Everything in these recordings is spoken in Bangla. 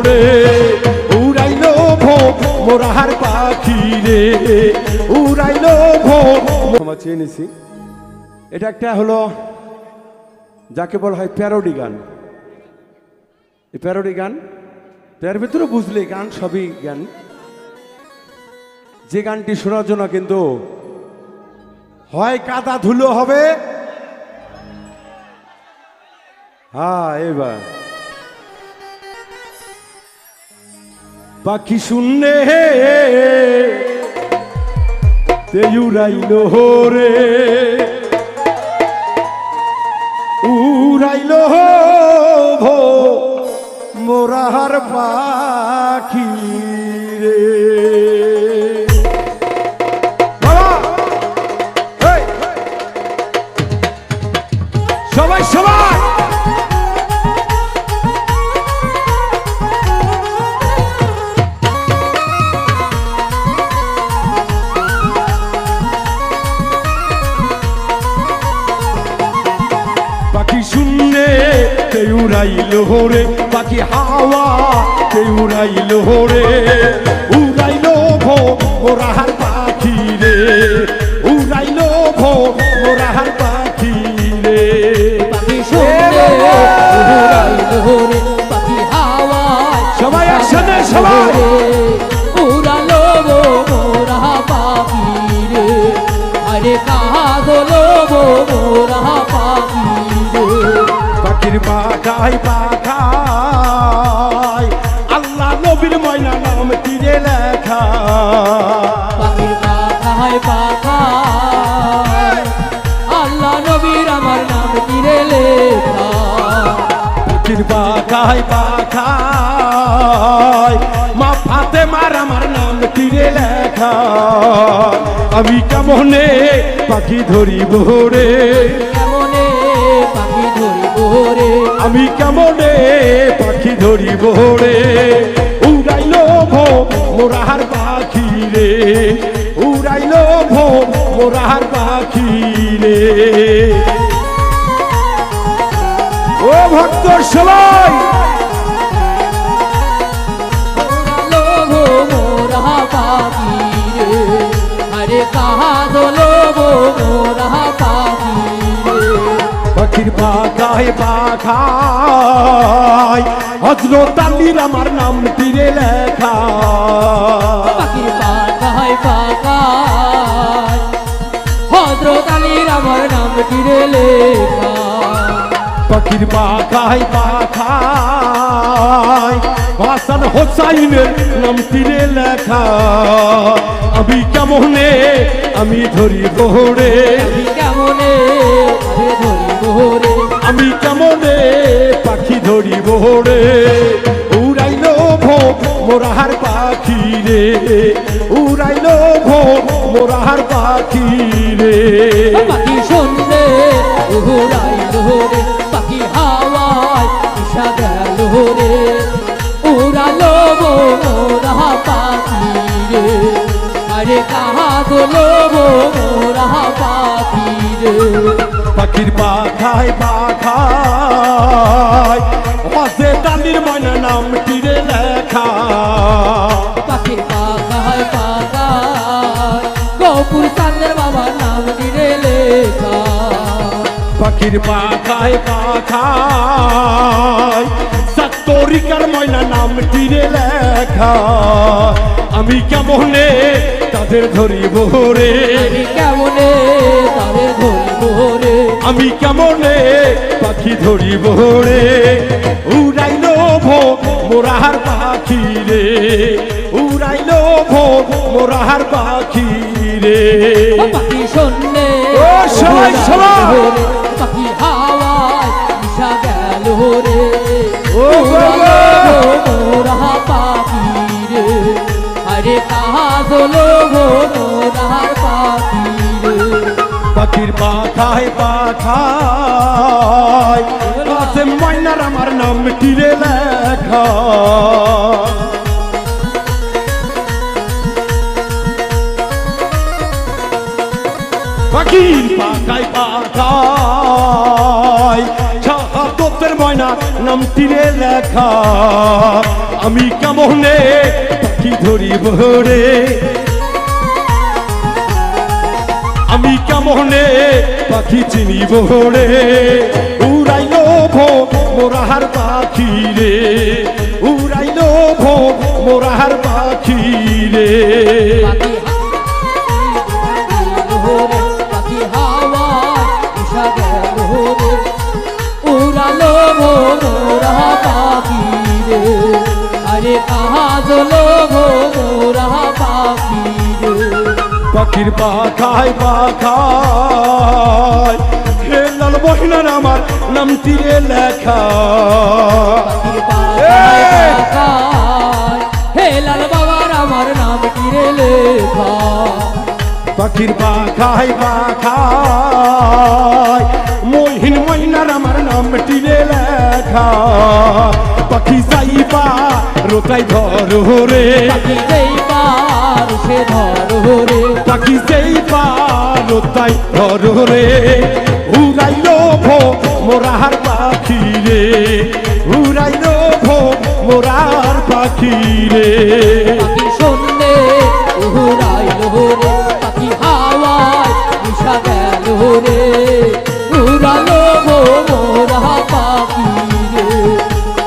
রে উড়াইলো মোরাহার পাখি রে উড়াইলো ক্ষমা চেয়ে নিছি। এটা একটা হলো যাকে বলা হয় প্যারোডি গান। এই প্যারোডি গান এর ভিতরে বুঝলে গান সবই গান। যে গানটি শোনার জন্য কিন্তু হয় কাদা ধুলো হবে, হ্যাঁ এবার পাখি শুনলে উড়াইলো রে উড়াইলো মোরাহার পাখি রে। সবাই সবাই পাখি শুনলে উড়াইলো রে পাখি হাওয়া উড়াইলো রে উড়াইলো মোরাহার পাখি রে উড়াইলো মোরাহার পাখি রে। পাখি শুনলে উড়াইলো রে পাখি হাওয়া সবাই একসাথে সবাই উড়ালো মোরা পাখি রে আরে কাঁদলো মোরা পাখি রে। পাখির পাখায় পাখায় আল্লাহ নবীর ময়না নাম তীরে লেখা। পাখির পাখায় পাখায় আল্লাহ নবীর আমার নাম তীরে লেখা। পাখির পাখায় পাখায় মা ফাতেমার আমার নাম তীরে লেখা। আমি কেমনে পাখি ধরিব রে কেমনে পাখি ধরিব রে আমি কেমনে পাখি ধরিব রে উড়াইলো মোরাহার পাখি রে উড়াইলো মোরাহার পাখি রে। ও ভক্ত সবাই উড়ালো মোরা পাখি রে আরে কাঁদলো মোরা পাখি রে। পাখির পাখায় পাখায় হযরত আলীর আমার নাম তীরে লেখা। পাখির পাখায় পাখায় হযরত আলীর আমার নাম তীরে লেখা। পাখির পাখায় পাখায় হাসান হোসাইনের নাম তীরে লেখা। আমি কেমনে আমি ধরিব রে আমি কেমনে ধরিব রে আমি কেমনে পাখি ধরিব রে উড়াইলো মোরাহার পাখি রে উড়াইলো মোরাহার পাখি রে। পাখি শুনলে উড়াইলো রে পাখি হাওয়ায় দিশা গেল রে উড়ালো মোরা পাখি রে আরে কাঁদলো মোরা পাখি রে। পাখির পাখায় পাখায় হযরত আলীর ময়না নাম তীরে লেখা। পাখির পাখায় পাখায় গৌপুর চাঁদের বাবার নাম তীরে লেখা। পাখির পাখায় পাখায় তরিকার ময়না নাম তীরে লেখা। আমি কেমনে তাদের ধরিব রে আমি কেমনে তাদের ধরিব রে আমি কেমনে পাখি ধরিব রে উড়াইলো মোরাহার পাখি রে উড়াইলো মোরাহার পাখি রে। পাখি শুনলে ও সবাই সবাই পাখি হাওয়ায় দিশা গেল রে ও বাবা মোরা পাখি রে আরে কাঁদলো মোরা পাখি রে। পাখির পাখায় পাখায় ময়নার আমার নাম তীরে লেখা। পাখির পাখায় পাখায় শাহাদতের ময়না নাম তীরে লেখা। আমি কেমনে পাখি ধরিব রে, আমি কেমনে পাখি চিনিব রে, উড়াইল মোরাহার পাখি রে, উড়াইল মোরাহার পাখি রে। পাখি হাওয়া উষা গেল রে, উড়ালো মোরা পাখি রে, আরে কাহা জলো মোরা পাখি রে। পাখির পাখায় পাখায় হে লাল মহিনার আমার নাম তীরে লেখা, পাখির পাখায় পাখায় হে লাল বাবার আমার নাম তীরে লেখা। পাখির পাখায় পাখায় মহিন মহিনার আমার নাম তীরে লেখা, পাখি যাইবা রোটাই ধরো রে, পাখি যেই পার সে ধরো রে, পাখি যাইবা রোটাই ধরো রে, উড়াইল মোরাহার পাখি রে, উড়াইল মোরার পাখি রে। পাখি শূন্যে উড়াইল রে, পাখি হাওয়ায় উষা গেল রে, উড়ালো মোরা পাখি রে,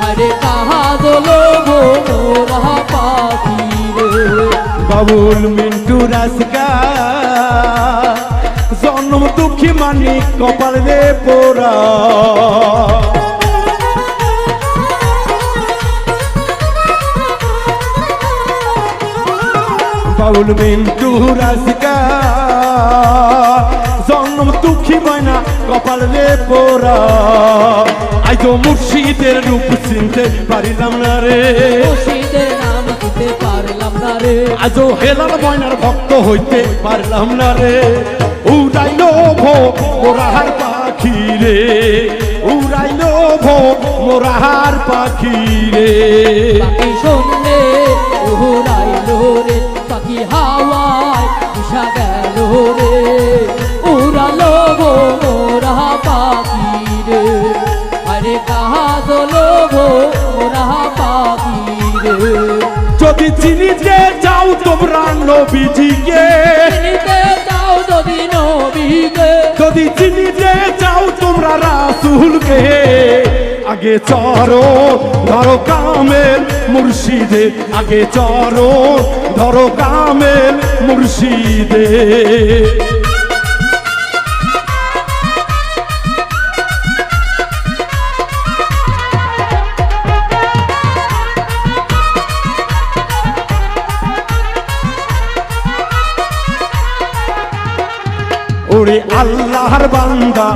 আরে কাহা দোলো মোরা পাখি রে। বাবুল মিন্টু রাজকা জন্ম দুঃখী মানিক কপাল রে পোড়া, বাবুল মিন্টু রাজকা জন্ম দুঃখী ময়না কপাল রে পোড়া, আজ মুর্শিদের রূপ চিনতে পারিলাম না রে, মুর্শিদের নাম দিতে পারলাম না রে, আজও হেলাল ময়নার ভক্ত হইতে পারলাম না রে, উড়াইল মোরাহার পাখি রে, উড়াইল মোরাহার পাখি রে। পাখি শূন্যে উড়াইল রে, পাখি হাওয়ায় উষা গেল রে, উড়ালো মোরা পাখি রে, আরে কাহা দোলো মোরা পাখি রে। যদি চিনিতে যাও তোমরা নবীজিকে, চিনিতে যাও যদি নবীকে, যদি চিনিতে যাও তোমরা রাসূলকে, আগে চরো ধরো কামেল মুর্শিদে, আগে চরো ধরো কামেল মুর্শিদে। ওরে আল্লাহর বান্দা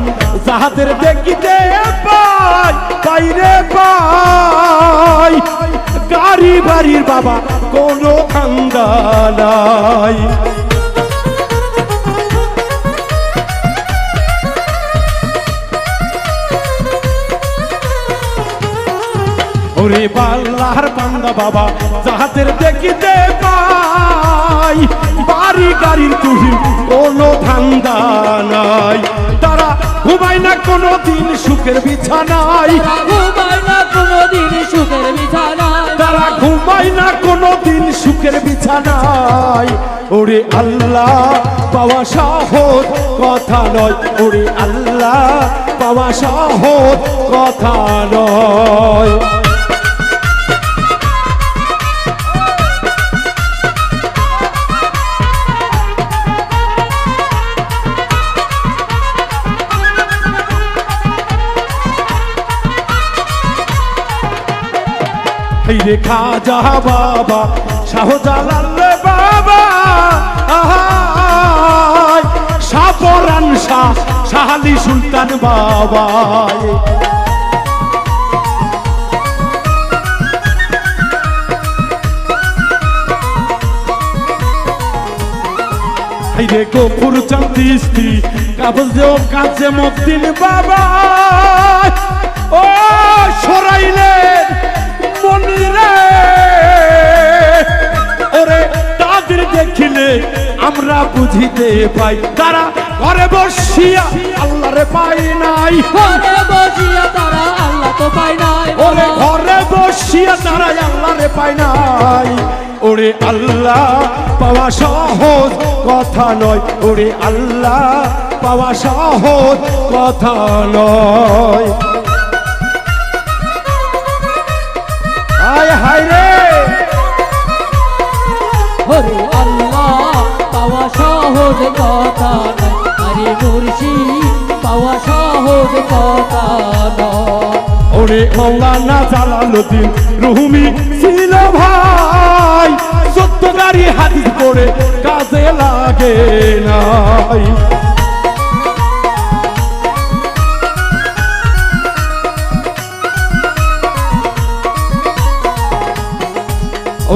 যাহাদের দেখিতে পাই বাইরে পাই, গাড়ি বাড়ির বাবা কোনো খান্দা নাই, ওরে আল্লাহর বান্দা বাবা যাহাদের দেখিতে পাই, বাড়ি গাড়ির তুহিন কোনো ধান্দা নাই, তারা ঘুমায় না কোনো দিন সুখের বিছানায়, ঘুমায় না কোনোদিন সুখের বিছানায়, তারা ঘুমায় না কোনো দিন সুখের বিছানায়। ওরে আল্লাহ পাওয়া সহজ কথা নয়, ওরে আল্লাহ পাওয়া সহজ কথা নয়। রে খাজা বাবা শাহজালাল বাবা, শাহপরান শাহ শাহালি সুলতান বাবা, রে গফুর চাঁদ চিশতি কাবজে ও কাজে মদ্দিন বাবা, ও সরাইলেন মনিরে, ওরে তাদের দেখিলে আমরা বুঝিতে পাই, তারা ঘরে বসিয়া আল্লাহরে পাই নাই, ঘরে বসিয়া তারা আল্লাহ তো পায় নাই, ওরে ঘরে বসিয়া দ্বারাই আল্লাহ রে পায় নাই। ওরে আল্লাহ পাওয়া সহজ কথা নয়, ওরে আল্লাহ পাওয়া সহজ কথা নয়। হায় হায় রে ওরে আল্লাহ পাওয়া সহজ কথা নয়, আরে মুর্শিদ পাওয়া সহজ কথা নয়। ওরে মৌলানা জালালউদ্দিন রুমি ছিল ভাই, 14 গাড়ি হাদিস পড়ে কাজে লাগে নাই।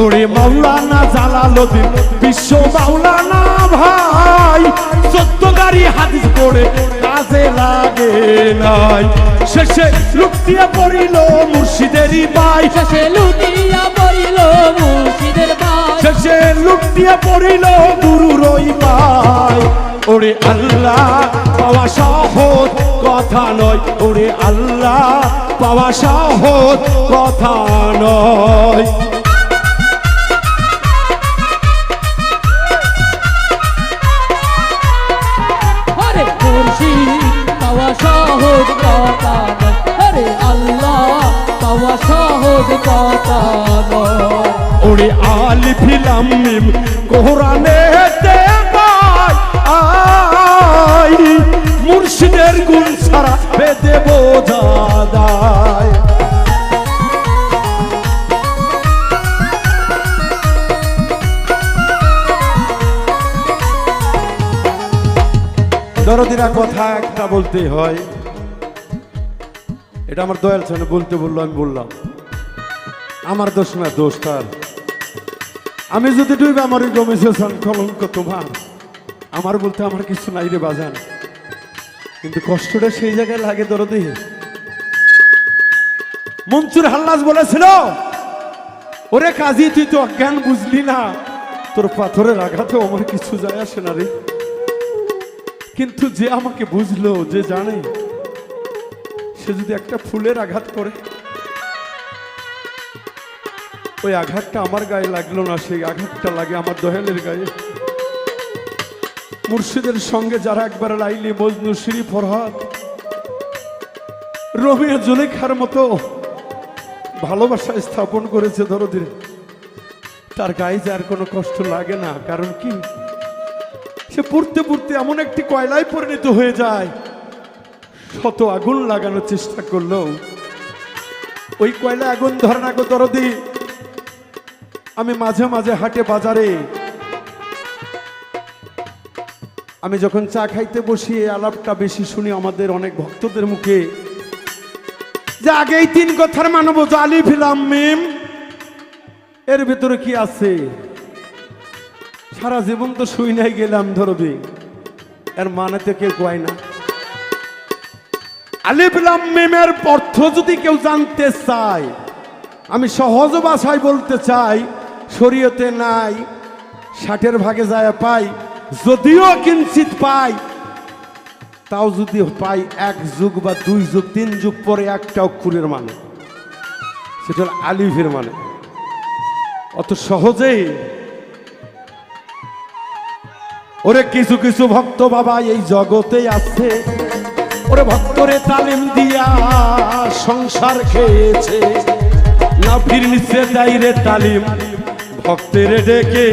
ওরে মৌলানা জালালউদ্দিন বিশ্ব মৌলানা ভাই, 14 গাড়ি হাদিস পড়ে কাজে লাগে নাই। শেষে লুটিয়ে পড়িল মুর্শিদেরই পাই, শেষে লুটিয়া পড়িল মুর্শিদের পায়, শেষে লুটিয়ে পড়িল গুরুরই পাই। ওরে আল্লাহ পাওয়া সহজ কথা নয়, ওরে আল্লাহ পাওয়া সহজ কথা নয়। আরে মুর্শিদ পাওয়া সহজ কথা নয়, আরে আল্লাহ পাওয়া সহজ কথা নয়। ওরে আলিফ লাম মিম কোরআনে পাই, আই মুর্শিদের গুণ ছাড়া বেদে বোঝা যায়। দরদিরা কথা একটা বলতে হয়, এটা আমার দয়াল ছেলে বলতে বললো, আমি বললাম। আমার দোষ না, দোষ তার। আমি যদি ডুবে আমার জমেছে কলঙ্ক তোমার, আমার বলতে আমার কিছু নাই রে বাজান, কিন্তু কষ্টটা সেই জায়গায় লাগে দরদি। মনসুর হাল্লাজ বলেছিল, ওরে কাজী তুই তো অজ্ঞান বুঝলি না, তোর পাথরের আঘাতেও আমার কিছু যায় আসে না রে, কিন্তু যে আমাকে বুঝলো, যে জানে, সে যদি একটা ফুলের আঘাত করে, ওই আঘাতটা আমার গায়ে লাগলো না, সেই আঘাতটা লাগে আমার দয়ালের গায়ে। মুর্শিদের সঙ্গে যারা একবার লাইলি মজনু শ্রী ফরহাদ রবিয়া জুলেখার মতো ভালোবাসা স্থাপন করেছে দরদির, তার গায়ে যে আর কোনো কষ্ট লাগে না। কারণ কি, সে পড়তে পড়তে এমন একটি কয়লায় পরিণত হয়ে যায়, শত আগুন লাগানোর চেষ্টা করলেও ওই কয়লা আগুন ধরে না গো দরদি। আমি মাঝে মাঝে হাটে বাজারে আমি যখন চা খাইতে বসি, এই আলাপটা বেশি শুনি আমাদের অনেক ভক্তদের মুখে, যে আগেই 3 কথার মানব আলিফ লাম মিম, এর ভিতরে কি আছে? সারা জীবন তো শুই নাই গেলাম ধরবি, এর মানে তো কেউ কয় না। আলিফ লাম মিমের অর্থ যদি কেউ জানতে চায়, আমি সহজ ভাষায় বলতে চাই, শরীয়তে নাই, 60-এর ভাগে যায় পাই, যদিও কিঞ্চিত পাই, তাও যদি পাই 1 যুগ বা 2 যুগ 3 যুগ পরে একটা অক্ষরের মানে, সেটা হল আলিফের মানে। অত সহজেই ওরে কিছু কিছু ভক্ত বাবা এই জগতে আছে, ওরে ভক্তরে তালিম দিয়া সংসার খেয়েছে, না ফির নিচে যাইরে তালিম ভক্তের ডেকে।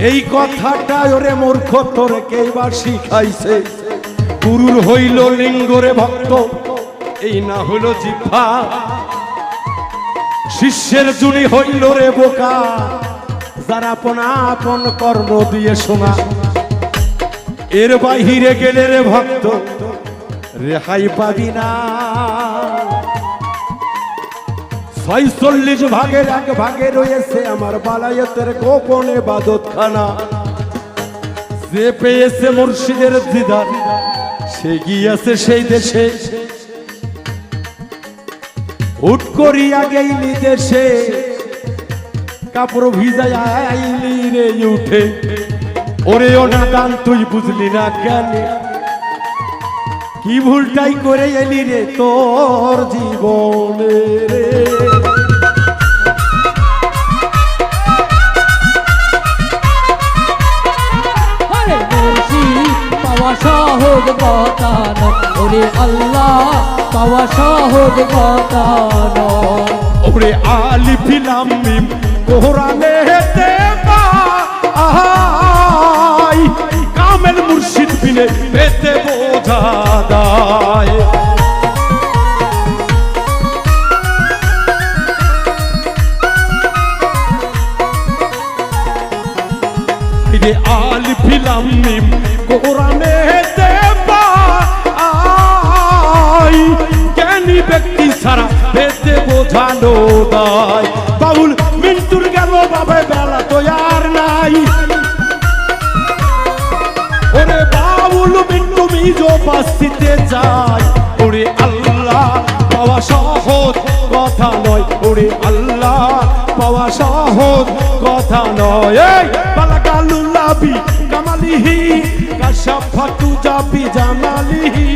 এই কথাটা ওরে মূর্খ তোরে কেইবার শিখাইছে, গুরুর হইল লিঙ্গরে ভক্ত, এই না হইল জিহ্বা, শিষ্যের জুনি হইল রে বোকা, যারা আপনা আপন কর্ম দিয়ে শোনা। এর বাহিরে গেলে রে ভক্ত রেহাই পাবি না। 46 ভাগের 1 ভাগে রয়েছে আমার বালায়েতের গোপন ইবাদতখানা। যে পেয়েছে মুর্শিদের দিদার, সে গিয়েছে সেই দেশে, হুট করিয়া গেইলি দেশে, কাপড় ভিজায় আইলি রে উঠে। ওরে ও নাদান তুই বুঝলি না কেন, কি ভুলটাই করে এলি রে তোর জীবনে রে। কথা নয় ওরে আল্লাহ পাওয়া সহজ কথা নয় ওরে আলিফ লাম মিম কোরআনে হেতে পাই কামেল মুর্শিদ বিনে পেতে বোঝা দায় রে আলিফ লাম মিম কোরআনে হেতে পাই জ্ঞানী ব্যক্তি ছাড়া পেতে বোঝানো দায় বাউল মিন্টুর গেল বাবে বেলা তো আর নাই ওরে বাউল মিন্টু মিজো বাসিতে যায় ওরে আল্লাহ পাওয়া সহজ কথা নয় ওরে আল্লাহ পাওয়া সহজ কথা নয় এই বালাকালুল্লাবি কামালিহি কাশাফাতু জাবি জামালিহি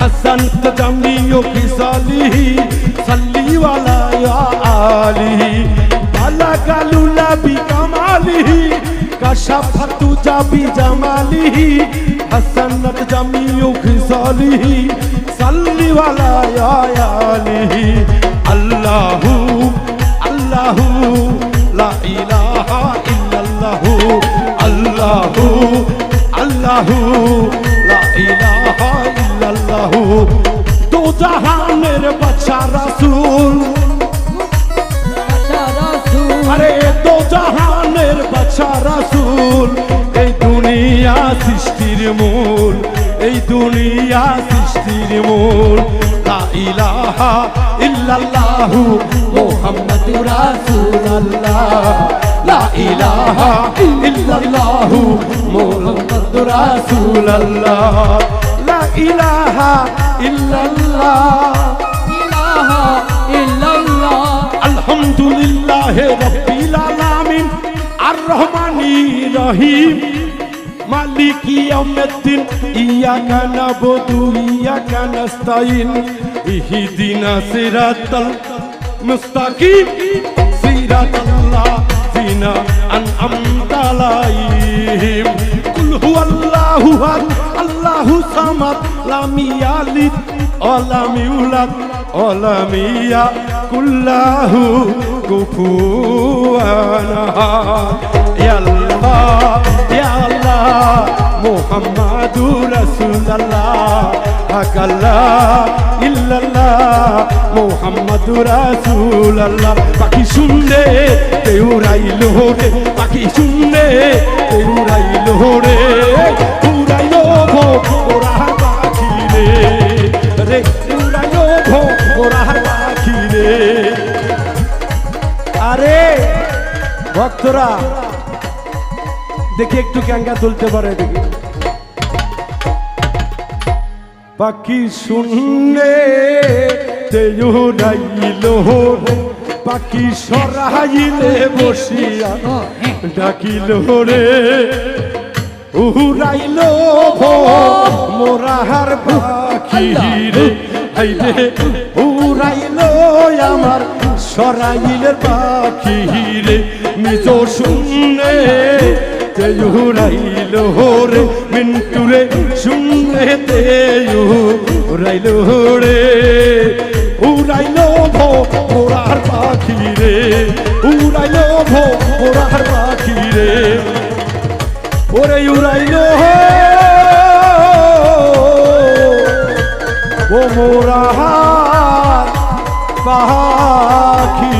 হাসান তাজামিয়ু ফিসালিহি সাল্লি ওয়ালা ইয়া আলিহি বালাকালুল্লাবি কামালিহি কাশাফাতু জাবি জামালিহি হাসান তাজামিয়ু ফিসালিহি সাল্লি ওয়ালা ইয়া আলিহি আল্লাহু আল্লাহু লা ইলাহা ইল্লাল্লাহু আল্লাহু আল্লাহু লা ইলাহা ইল্লাল্লাহু দো জাহানের বাদশা রাসূল আরে দো জাহানের বাদশা রাসূল এই দুনিয়া সৃষ্টির মূল এই দুনিয়া সৃষ্টির মূল লা ইলাহা ইল্লাল্লাহু মুহাম্মাদুর রাসূলুল্লাহ লা ইলাহা ইল্লাল্লাহু মুহাম্মাদুর রাসূলুল্লাহ লা ইলাহা ইল্লাল্লাহ ইলাহা ইল্লাল্লাহ আলহামদুলিল্লাহ রাব্বিল আলামিন আর রহমানির রহিম মালিকি ইয়াউমিদ্দিন ইয়াকা নাবুদু ইয়াকা নাস্তাইন ইহদিনাস সিরাতাল মুস্তাকিম সিরাতাল্লাযিনা আন'আমতা আলাইহিম কুল হুয়াল্লাহু আহাদ আল্লাহু সামাদ লাম ইয়ালিদ ওয়া লাম ইউলাদ ওয়া লাম ইয়াকুল্লাহু কুফুয়ান আহাদ ইয়া আল্লাহ ইয়া আল্লাহ মুহাম্মাদুর রাসূলুল্লাহ আকাল্লা ইল্লাল্লাহ মুহাম্মাদুর রাসূলুল্লাহ পাখি শুনলে তেউরাইলো রে পাখি শুনলে তেউরাইলো রে উড়াইলো ভো ওরার পাখি রে রে উড়াইলো ভো ওরার পাখি রে আরে ভক্তরা দেখি একটু ক্যাঙ্গা তুলতে পারে দেখি পাখি শুনলে তেউরাইলো পাখি সরাইলে বসিয়া ডাকিলো রে উড়াইলো ভো মোরাহার পাখি রে আইলে উড়াইলো আমার সরাইলের পাখি রে মিজো শুনলে তেউরাইলো রে মিন্টুরে শুনলে তেউরাইলো রে উড়াইলো ভো মোরার পাখি রে উড়াইলো ভো মোরার পাখি রে ওরে উড়াইলো ও মোরার পাখি